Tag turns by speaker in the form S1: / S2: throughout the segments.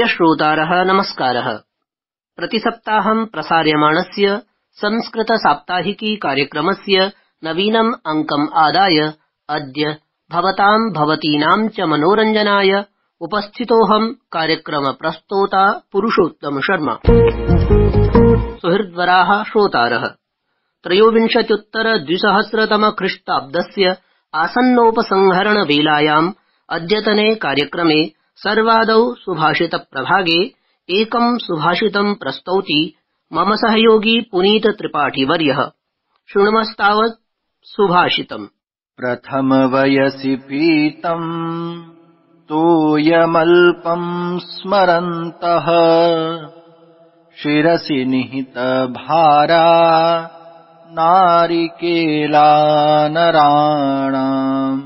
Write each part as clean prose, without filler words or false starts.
S1: प्रिय श्रोतारः नमस्कारः। प्रतिसप्ताहं प्रसार्यमाणस्य संस्कृत साप्ताहिकी कार्यक्रमस्य नवीनम् अंकम् आदाय अद्य भवतां भवतीनां च मनोरञ्जनाय उपस्थितोऽहं कार्यक्रम प्रस्तोता पुरुषोत्तम शर्मा। सुहृद्वराः श्रोतारः, 23-द्विसहस्रतम ख्रीष्टाब्दस्य आसन्नोपसंहरण वेलायाम् अद्यतने कार्यक्रमे सर्वादौ सुभाषित प्रभागे एकं सुभाषितं प्रस्तौति मम सहयोगी पुनीत त्रिपाठी वर्यः। शृण्मस्तावत् सुभाषितम्।
S2: प्रथम वयसि पीतम् तोयमल्पं स्मरन्तः शिरसि निहित भारा नारिकेला नराणाम्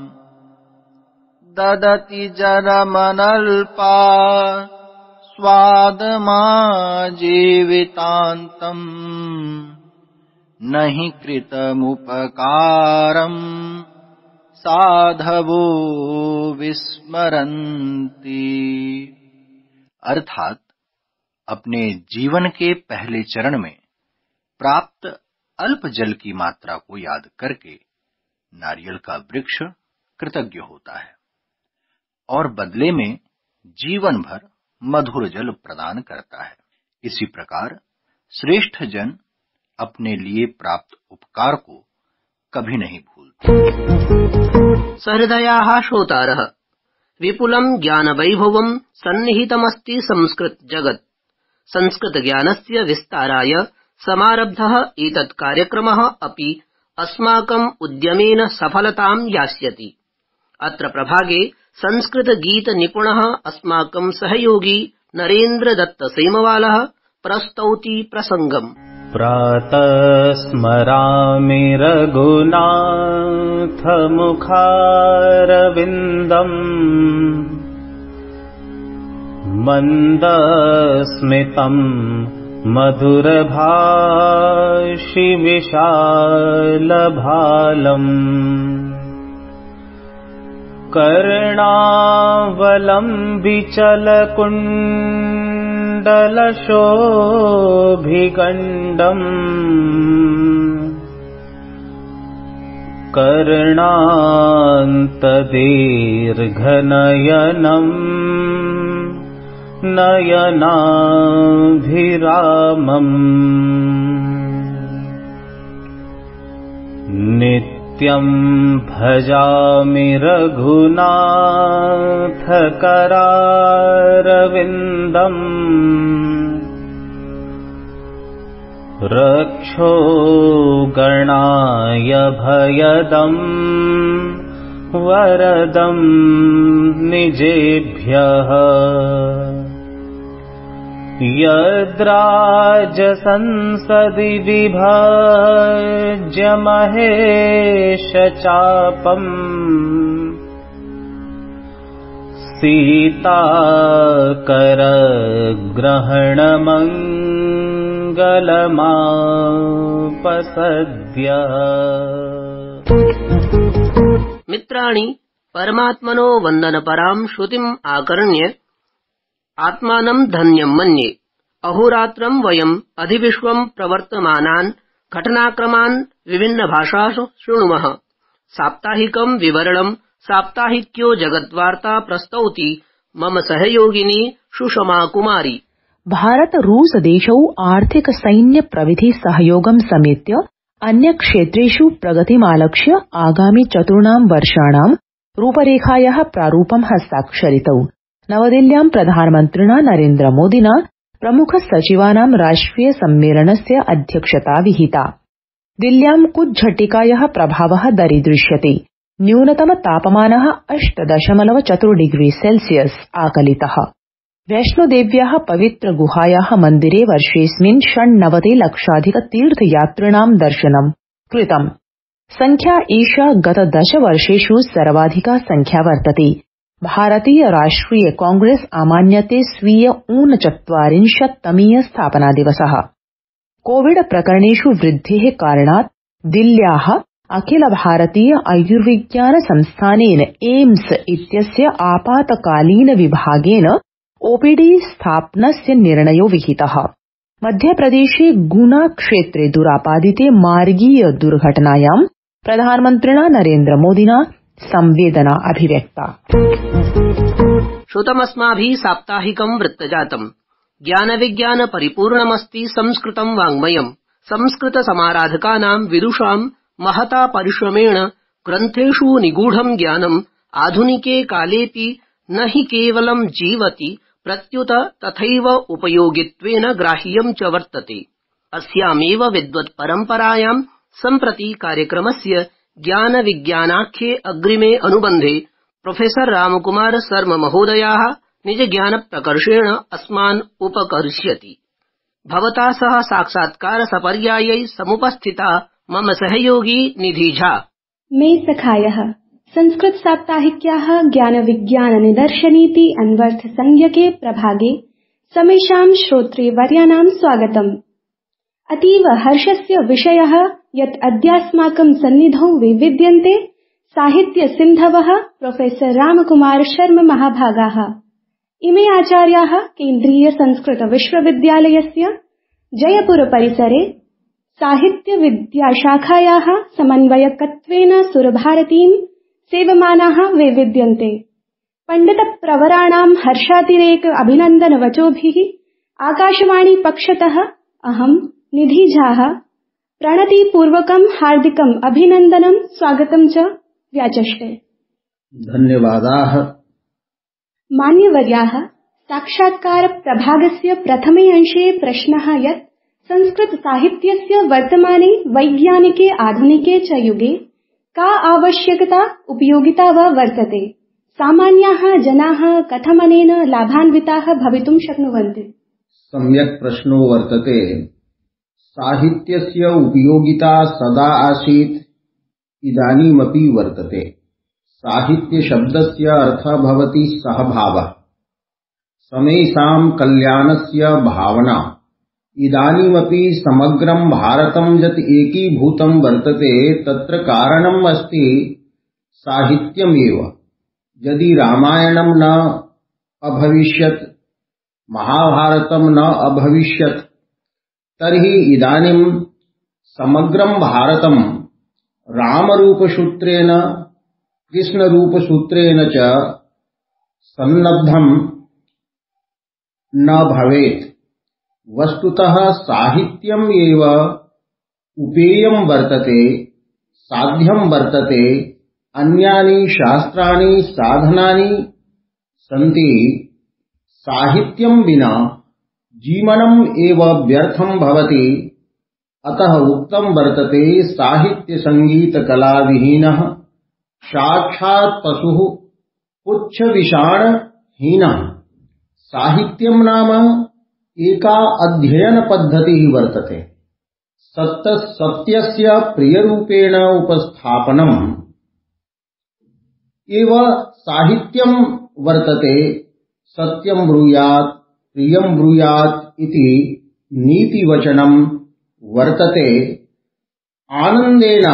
S2: ददति जरमनल्पा स्वादमा जीवितान्तम् नहि कृतमुपकारम् साधवो विस्मरन्ति। अर्थात अपने जीवन के पहले चरण में प्राप्त अल्प जल की मात्रा को याद करके नारियल का वृक्ष कृतज्ञ होता है और बदले में जीवन भर मधुर जल प्रदान करता है। इसी प्रकार श्रेष्ठ जन अपने लिए प्राप्त उपकार को कभी नहीं भूलते।
S1: सहृदयाः श्रोतारः, विपुलं ज्ञानवैभवं सन्निहितमस्ति संस्कृत जगत्। संस्कृत ज्ञानस्य विस्ताराय समारब्धः एतत् कार्यक्रमः अपि अस्माकम् उद्यमेन सफलतां यास्यति। अत्र प्रभागे संस्कृत गीत निपुणः अस्माकं सहयोगी नरेन्द्र दत्त सेमवालः प्रस्तौति प्रसंगम्।
S3: प्रातः स्मरामि रघुनाथ मुखारविन्दम् मन्दस्मितम् मधुरभाषि विशालभालम् कर्णावलम्बिचलकुण्डलशोभिगण्डम् कर्णान्तदीर्घनयनम् नयनाभिरामम् नित्यं भजामि रघुनाथ करारविन्दम् रक्षो गणाय भयदम् वरदम् निजेभ्यः यद्राजसंसदि विभज्य महेश चापम् सीताकरग्रहणमङ्गलमापसद्य।
S1: मित्राणि, परमात्मनो वन्दनपरां श्रुतिम् आकर्ण्य आत्मानं धन्यं मन्ये। अहोरात्रं वयम् अधिविश्वं प्रवर्तमानान् घटनाक्रमान् विभिन्नभाषासु शृणुमः। साप्ताहिकं विवरणं साप्ताहिक्यो जगद्वार्ता प्रस्तौति मम सहयोगिनी सुषमा कुमारी।
S4: भारत रूस देशौ आर्थिक सैन्य प्रविधि सहयोगं समेत्य अन्य क्षेत्रेषु प्रगतिमालक्ष्य आगामि 4 वर्षाणां रूपरेखायाः प्रारूपं हस्ताक्षरितौ। नवदिल्ल्यां प्रधानमन्त्रिणा नरेन्द्र मोदिना प्रमुख सचिवानां राष्ट्रिय सम्मेलनस्य अध्यक्षता विहिता। दिल्ल्यां कुज्झटिकायाः प्रभावः दरीदृश्यते। न्यूनतम तापमानः 8.4 डिग्री सेल्सियस् आकलितः। वैष्णोदेव्याः पवित्र गुहायाः मन्दिरे वर्षेऽस्मिन् 96 लक्षाधिक तीर्थयात्रिणां दर्शनं कृतम्। संख्या एषा गत 10 वर्षेषु सर्वाधिका संख्या वर्तते। भारतीय राष्ट्रिय कांग्रेस आमान्यते स्वीय 39तमीय स्थापना दिवसः। कोविड प्रकरणेषु वृद्धेः कारणात् दिल्ल्याः अखिल भारतीय आयुर्विज्ञान संस्थानेन एम्स इत्यस्य आपातकालीन विभागेन ओपीडी स्थापनस्य निर्णयो विहितः। मध्यप्रदेशे गुना क्षेत्रे दुरापादिते मार्गीय दुर्घटनायां प्रधानमन्त्रिणा नरेन्द्र मोदिना संवेदना अभिव्यक्ता।
S1: श्रुतमस्माभिः साप्ताहिकं वृत्तजातम्। ज्ञानविज्ञान परिपूर्णमस्ति संस्कृतं वाङ्मयम्। संस्कृत समाराधकानां विदुषां महता परिश्रमेण ग्रन्थेषु निगूढं ज्ञानम् आधुनिके कालेऽपि न हि केवलं जीवति प्रत्युत तथैव उपयोगित्वेन ग्राह्यं च वर्तते। अस्यामेव विद्वत् परम्परायां सम्प्रति कार्यक्रमस्य ज्ञान विज्ञानाख्ये अग्रिमे अनुबन्धे प्रोफेसर रामकुमार शर्मा महोदयाः निज ज्ञान प्रकर्षेण अस्मान् उपकरिष्यति। भवता सह साक्षात्कार सपर्यायै समुपस्थिता मम सहयोगी निधि झा।
S5: मे सखायः संस्कृत साप्ताहिक्याः ज्ञान विज्ञान निदर्शनीति अन्वर्थ संज्ञके प्रभागे समेषां श्रोतृवर्याणां स्वागतम्। अतीव हर्षस्य विषयः यत् अद्यास्माकं सन्निधौ विद्यन्ते साहित्य सिन्धवः प्रोफेसर रामकुमार शर्मा महाभागाः। इमे आचार्याः केन्द्रीय संस्कृत विश्वविद्यालयस्य जयपुर परिसरे साहित्य विद्याशाखायाः समन्वयकत्वेन सुरभारतीं सेवमानाः विद्यन्ते। पंडित प्रवराणां हर्षातिरेक अभिनन्दन वचोभिः आकाशवाणी पक्षतः अहं निधि झा प्रणतिपूर्वकं हार्दिकम् अभिनन्दनं स्वागतं च व्याचष्टे।
S2: धन्यवादाः।
S5: मान्यवर्याः, साक्षात्कार प्रभागस्य प्रथमे अंशे प्रश्नः यत् संस्कृत साहित्यस्य वर्तमाने वैज्ञानिके आधुनिके च युगे का आवश्यकता उपयोगिता वा वर्तते, सामान्याः जनाः कथमनेन लाभान्विताः भवितुं शक्नुवन्ति।
S6: सम्यक् प्रश्नो वर्तते। साहित्यस्य उपयोगिता सदा आसीत्, इदानीमपि वर्तते। साहित्य शब्दस्य अर्थः भवति सहभावः, समेषां कल्याणस्य भावना। इदानीमपि समग्रं भारतं यत् एकीभूतं वर्तते तत्र कारणम् अस्ति साहित्यमेव। यदि रामायणं न अभविष्यत्, महाभारतं न अभविष्यत्, तर्हि इदानीं समग्रं भारतं रामरूपसूत्रेण कृष्णरूपसूत्रेण च सन्नद्धं न भवेत्। वस्तुतः साहित्यम् एव उपेयं वर्तते, साध्यं वर्तते। अन्यानि शास्त्राणि साधनानि सन्ति। साहित्यं विना जीवनम् एव व्यर्थं भवति। अतः उक्तं वर्तते साहित्य संगीत कला विहीनः साक्षात् पशुः पुच्छविषाणहीनः। साहित्यं नाम एका अध्ययन पद्धतिः वर्तते। सत्यस्य प्रियरूपेण उपस्थापनम् एव साहित्यं वर्तते। सत्यं ब्रूयात् प्रियं ब्रूयात् इति नीतिवचनं वर्तते। आनन्देन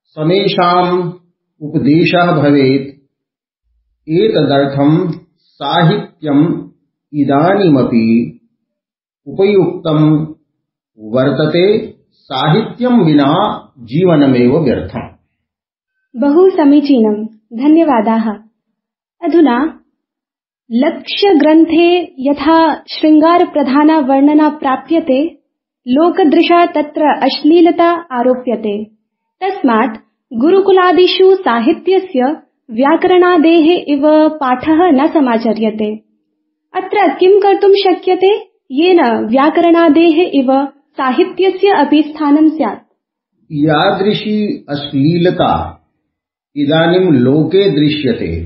S6: समेषाम् उपदेशः भवेत्। एतदर्थं साहित्यम् इदानीमपि उपयुक्तं वर्तते। साहित्यं विना जीवनमेव व्यर्थम्।
S5: बहु समीचीनं, धन्यवादाः। अधुना लक्ष्यग्रन्थे यथा शृङ्गारप्रधाना वर्णना प्राप्यते, लोकदृशा तत्र अश्लीलता आरोप्यते। तस्मात् गुरुकुलादिषु साहित्यस्य व्याकरणादेः इव पाठः न समाचर्यते। अत्र किं कर्तुं शक्यते येन व्याकरणादेः इव साहित्यस्य अपि स्थानं स्यात्?
S6: यादृशी अश्लीलता इदानीं लोके दृश्यते,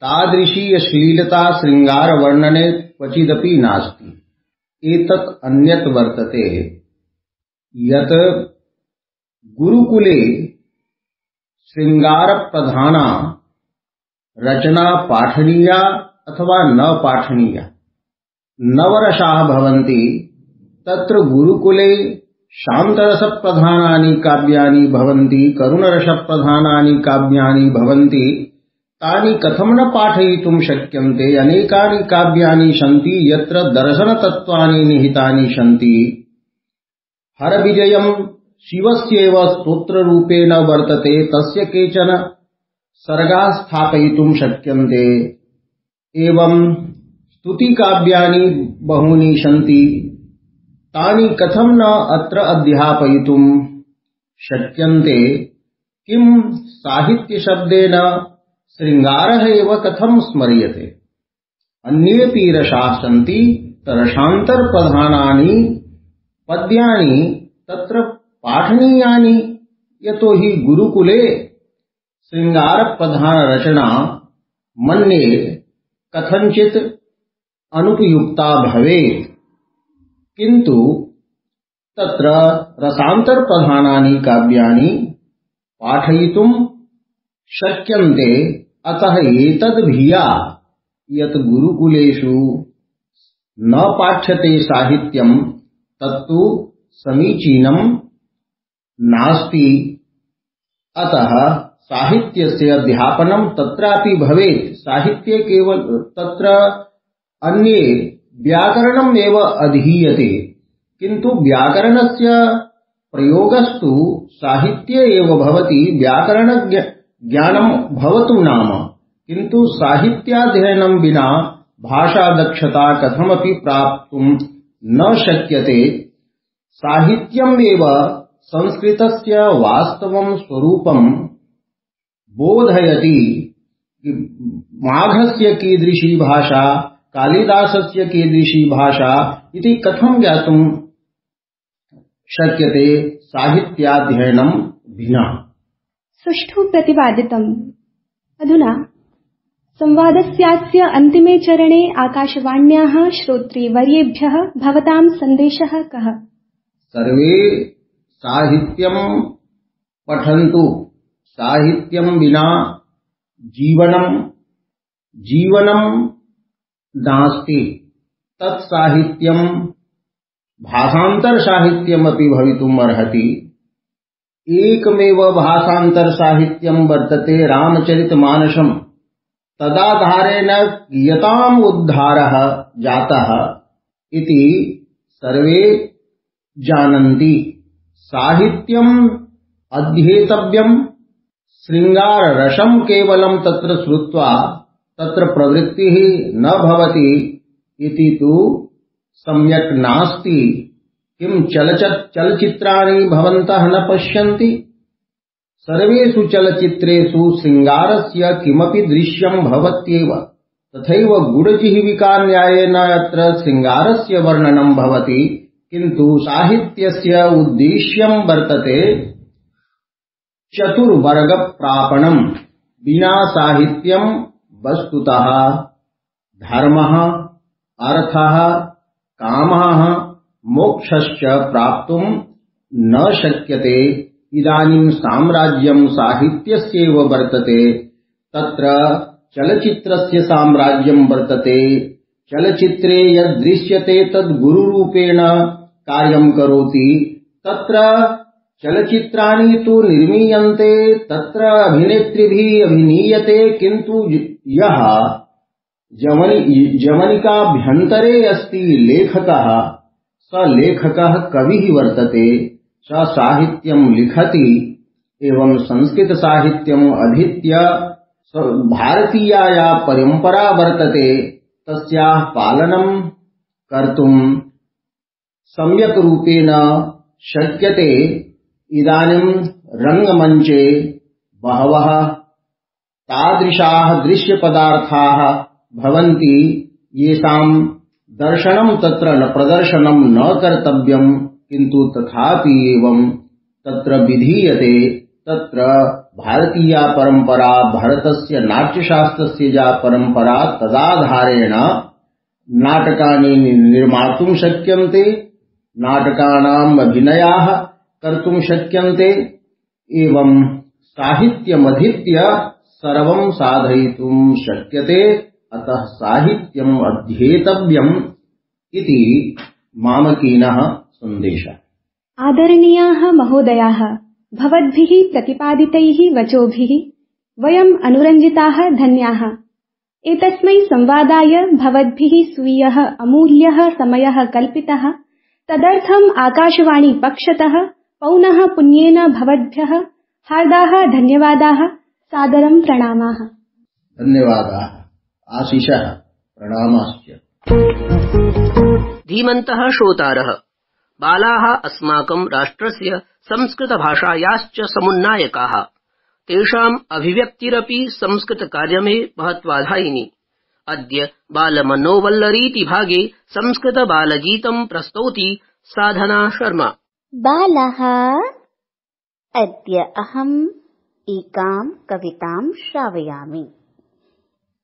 S6: तादृशी अश्लीलता शृङ्गारवर्णने क्वचिदपि नास्ति। एतत् अन्यत् वर्तते यत् गुरुकुले शृङ्गारप्रधाना रचना पाठनीया अथवा न पाठनीया। नवरसाः भवन्ति, तत्र गुरुकुले शान्तरसप्रधानानि काव्यानि भवन्ति, करुणरसप्रधानानि काव्यानि भवन्ति। तानि कथं न पाठयितुं शक्यन्ते। अनेकानि काव्यानि सन्ति यत्र दर्शनतत्त्वानि निहितानि सन्ति। हरविजयं शिवस्यैव स्तोत्ररूपेण वर्तते, तस्य केचन सर्गाः स्थापयितुं शक्यन्ते। एवं स्तुतिकाव्यानि बहूनि सन्ति, तानि कथं न अत्र अध्यापयितुं शक्यन्ते। किं साहित्यशब्देन शृङ्गारः एव कथं स्मर्यते। अन्येऽपि रसाः सन्ति, रसान्तरप्रधानानि पद्यानि तत्र पाठनीयानि। यतो हि गुरुकुले शृङ्गारप्रधानरचना मन्ये कथञ्चित् अनुपयुक्ता भवेत्, किन्तु तत्र रसान्तरप्रधानानि काव्यानि पाठयितुं शक्यन्ते। अतः एतद्धिया यत् गुरुकुलेषु न पाठ्यते साहित्यं तत्तु समीचीनं नास्ति। अतः साहित्यस्य अध्यापनं तत्रापि भवेत्। साहित्ये केवल तत्र अन्ये व्याकरणम् एव अधीयते, किन्तु व्याकरणस्य प्रयोगस्तु साहित्ये एव भवति। व्याकरण ज्ञानं भवतु नाम, किन्तु साहित्याध्ययनं विना भाषादक्षता कथमपि प्राप्तुं न शक्यते। साहित्यम् एव संस्कृतस्य वास्तवं स्वरूपं बोधयति। माघस्य कीदृशी भाषा, कालिदासस्य कीदृशी भाषा इति कथं ज्ञातुं शक्यते साहित्याध्ययनं विना।
S5: सुष्ठु प्रतिपादितम्। अधुना संवादस्यास्य अन्तिमे चरणे आकाशवाण्याः श्रोतृवर्येभ्यः भवतां सन्देशः कः?
S6: सर्वे साहित्यं पठन्तु। साहित्यं विना जीवनं नास्ति। तत्साहित्यं भाषान्तरसाहित्यमपि भवितुम् अर्हति। एकमेव भाषान्तरसाहित्यं वर्तते रामचरितमानसम्। तदाधारेण कियताम् उद्धारः जातः इति सर्वे जानन्ति। साहित्यम् अध्येतव्यम्। शृङ्गाररसं केवलं तत्र श्रुत्वा तत्र प्रवृत्तिः न भवति इति तु सम्यक् नास्ति। किं चलचित्राणि भवन्तः न पश्यन्ति? सर्वेषु चलचित्रेषु शृङ्गारस्य किमपि दृश्यं भवत्येव। तथैव गुडजिह्विकान्यायेन अत्र शृङ्गारस्य वर्णनं भवति, किन्तु साहित्यस्य उद्देश्यं वर्तते चतुर्वर्गप्रापणम्। विना साहित्यं वस्तुतः धर्मः, अर्थः, कामः, मोक्षश्च प्राप्तुं न शक्यते। इदानीं साम्राज्यं साहित्यस्यैव वर्तते। तत्र चलचित्रस्य साम्राज्यं वर्तते। चलचित्रे यद् दृश्यते तद् गुरुरूपेण कार्यं करोति। तत्र चलचित्राणि तु निर्मीयन्ते, तत्र अभिनेत्रिभिः अभिनीयते, किन्तु यः जवनिकाभ्यन्तरे अस्ति लेखकः, स लेखकः कविः वर्तते। स साहित्यं लिखति। एवं संस्कृत साहित्यम् अधीत्य भारतीया या परम्परा वर्तते तस्याः पालनं कर्तुं सम्यक् रूपेण शक्यते। इदानीं रङ्गमञ्चे बहवः तादृशाः दृश्यपदार्थाः भवन्ति येषां दर्शनं तत्र न प्रदर्शनं न कर्तव्यम्, किन्तु तथापि एवं तत्र विधीयते। तत्र भारतीया परंपरा, भारतस्य नाट्यशास्त्रस्य या परंपरा, तदाधारेण नाटकानि निर्मातुं शक्यन्ते, नाटकानाम् अभिनयाः कर्तुं शक्यन्ते। एवं साहित्यमधीत्य सर्वं साधयितुं शक्यते। अतः साहित्यम् अध्येतव्यम् इति मामकीनः सन्देशः।
S5: आदरणीयाः महोदयाः, भवद्भिः प्रतिपादितैः वचोभिः वयम् अनुरञ्जिताः धन्याः। एतस्मै संवादाय भवद्भिः स्वीयः अमूल्यः समयः कल्पितः, तदर्थम् आकाशवाणी पक्षतः पौनः पुन्येन भवद्भ्यः हार्दाः धन्यवादाः, सादरं प्रणामाः।
S6: धन्यवादाः, आशिषः, प्रणामाश्च।
S1: धीमन्तः श्रोतारः, बालाः अस्माकं राष्ट्रस्य संस्कृतभाषायाश्च समुन्नायकाः। तेषाम् अभिव्यक्तिरपि संस्कृतकार्यमे महत्वाधायिनी। अद्य बालमनोवल्लरीति भागे संस्कृतबालगीतं प्रस्तौति साधना शर्मा।
S7: बालः, अद्य अहम् एकां कवितां श्रावयामि।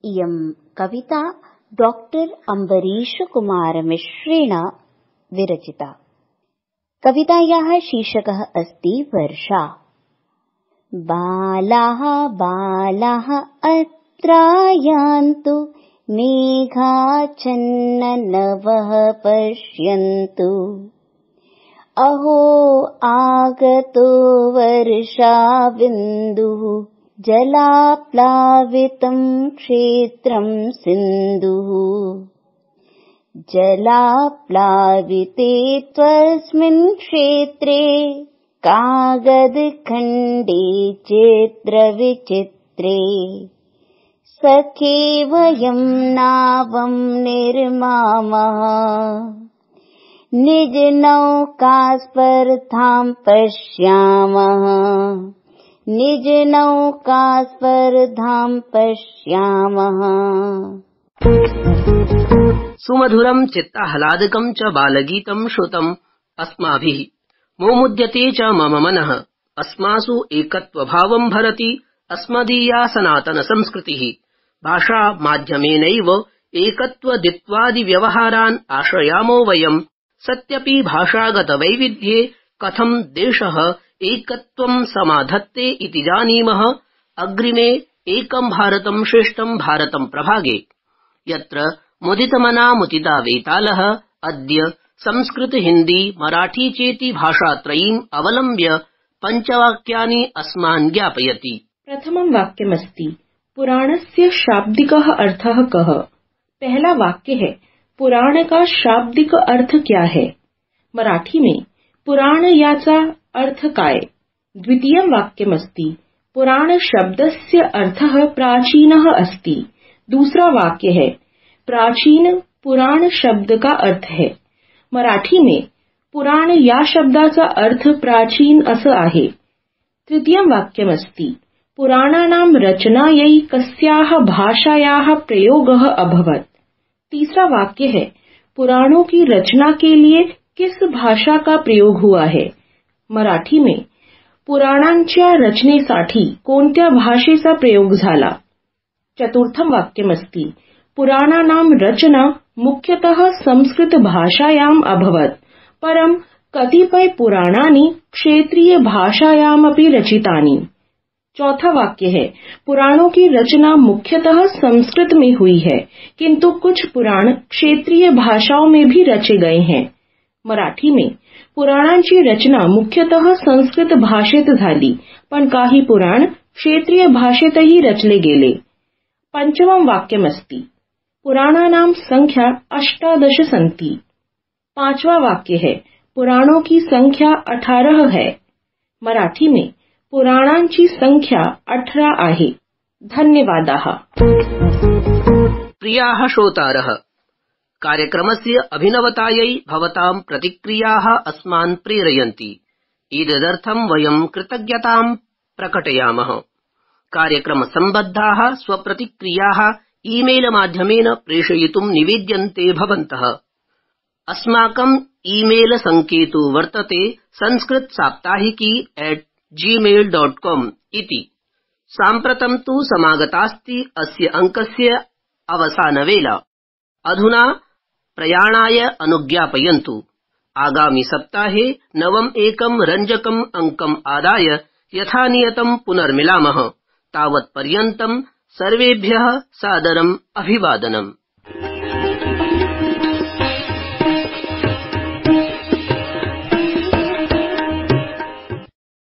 S7: इयं कविता डॉक्टर अम्बरीशकुमारमिश्रेण विरचिता। कवितायाः शीर्षकः अस्ति वर्षा। बालाः बालाः अत्रायान्तु, मेघाच्छन्ननवः पश्यन्तु। अहो आगतो वर्षाबिन्दुः, जलाप्लावितं क्षेत्रं सिन्धुः। जलाप्लाविते त्वस्मिन् क्षेत्रे, कागदखण्डे चित्रविचित्रे। सखे वयं नावं निर्मामः, निजनौकास्पर्धां पश्यामः। निजनौकास्पर्धां पश्यामः।
S1: सुमधुरं चित्ताह्लादकं च बालगीतं श्रुतम् अस्माभिः। मोमुद्यते च मम मनः, अस्मासु एकत्वभावं भरति अस्मदीया सनातनसंस्कृतिः। भाषा माध्यमेनैव एकत्वदित्वादिव्यवहारान् आश्रयामो वयम्। सत्यपि भाषागतवैविध्ये कथं देशः एकत्वं समाधत्ते इति जानीमः अग्रिमे एकं भारतं श्रेष्ठं भारतं प्रभागे, यत्र मुदितमना मुदिता वेतालः अद्य संस्कृत हिन्दी मराठी चेति भाषात्रयीम् अवलम्ब्य पञ्चवाक्यानि अस्मान् ज्ञापयति।
S4: प्रथमं वाक्यमस्ति पुराणस्य शाब्दिकः अर्थः कः। पहला वाक्य है पुराण का शाब्दिक अर्थ क्या है। मराठी में पुराण याचा अर्थ काय। द्वितीयं वाक्यमस्ति पुराण शब्दस्य अर्थः प्राचीनः अस्ति। दूसरा वाक्य है प्राचीन पुराण शब्द का अर्थ है। मराठी में पुराण या शब्दाचा अर्थ प्राचीन असं आहे। तृतीयं वाक्यमस्ति पुराणानां रचनायै कस्याः भाषायाः प्रयोगः अभवत्। तीसरा वाक्य है पुराणों की रचना के लिए किस भाषा का प्रयोग हुआ है। मराठी में पुराणांच्या रचनेसाठी कोणत्या भाषेचा प्रयोग झाला। चतुर्थं वाक्यमस्ति पुराणानां रचना मुख्यतः संस्कृत भाषायाम् अभवत्, परं कतिपय पुराणानि क्षेत्रीय भाषायामपि रचितानि। चौथा वाक्य है पुराणों की रचना मुख्यतः संस्कृत में हुई है, किंतु कुछ पुराण क्षेत्रीय भाषाओं में भी रचे गए हैं। मराठी में पुराणांची रचना मुख्यतः संस्कृत भाषेत झाली, पण काही पुराण क्षेत्रीय भाषेतही रचले गेले। पंचमं वाक्यमस्ति पुराणानां संख्या 18 सन्ति। पांचवा वाक्य है पुराणों की संख्या 18 है। मराठी में पुराणांची संख्या 18 आहे। धन्यवादाः।
S1: प्रियाः श्रोतारः, कार्यक्रमस्य अभिनवतायै भवतां प्रतिक्रियाः अस्मान् प्रेरयन्ति। एतदर्थं वयं कृतज्ञतां प्रकटयामः। कार्यक्रमसम्बद्धाः स्वप्रतिक्रियाः ईमेल माध्यमेन प्रेषयितुं निवेद्यन्ते भवन्तः। अस्माकं ईमेल सङ्केतो वर्तते sanskritsaaptahiki@gmail.com इति। साम्प्रतं तु समागतास्ति अस्य अङ्कस्य अवसानवेला। अधुना प्रयाणाय अनुज्ञापयन्तु। आगामि सप्ताहे नवम् एकं रञ्जकम् अङ्कम् आदाय यथानियतं पुनर्मिलामः। तावत्पर्यन्तं सर्वेभ्यः सादरम् अभिवादनम्।